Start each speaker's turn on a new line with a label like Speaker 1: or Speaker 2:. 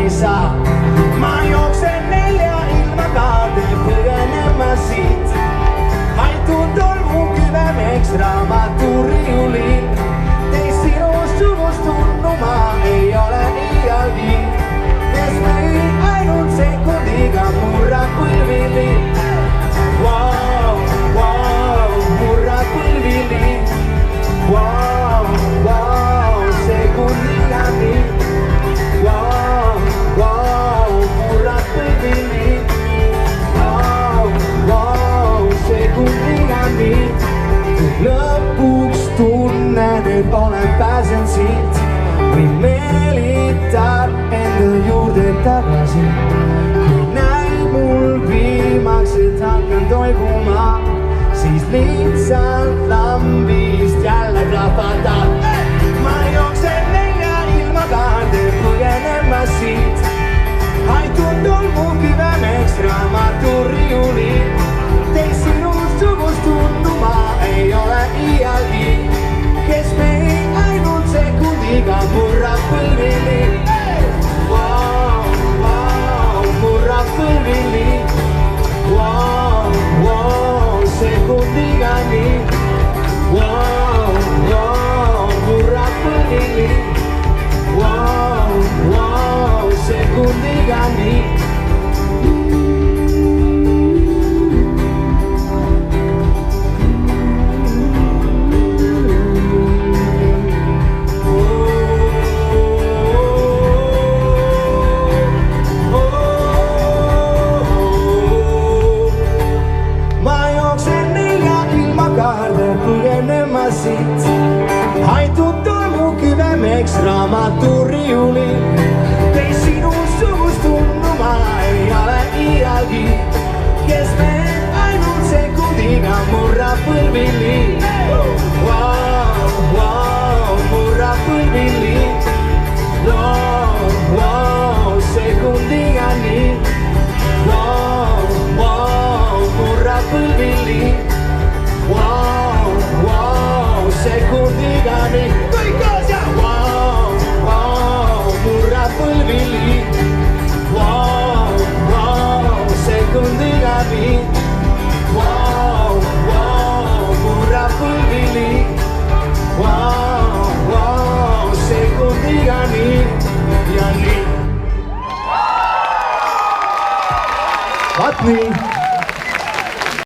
Speaker 1: ei saa. Ma jooksen 4 ilmakaarde põgenema siit. Haitun tolmu küvemeks raamaturiiulil. Teist sinust sugust tunnuma ei ole iialgi. Kes meil ainult sekundiga murrab põlvili. Wow, wow, murrab põlvili. Wow, wow, sekundiga nii. Wow, wow, murrab põlvili. Wow, wow, sekundiga nii. Lõpuks tunnen, et olen pääsen siit. Või meelitab enda juurde tagasi. Kui näib mul viimaks, et hakkan toibuma, siis lihtsalt lambist jälle plahvatab. Ma jooksen 4 ilmakaarde põgenema siit. Haitun tolmu küvemeks raamaturiiulil. Teist sinust sugust tunnuma ei ole iialgi. Kes meid ainult sekundiga murrab põlvili. Wow, wow, murrab põlvili. Wow, wow, sekundiga nii. Wow, wow, murrab põlvili. Wow, wow, sekundiga nii. Haitun tolmu küvemeks raamaturiiulil. Teist sinust sugust tunnuma ei ole iialgi. Kes meid ainult sekundiga murrab põlvili.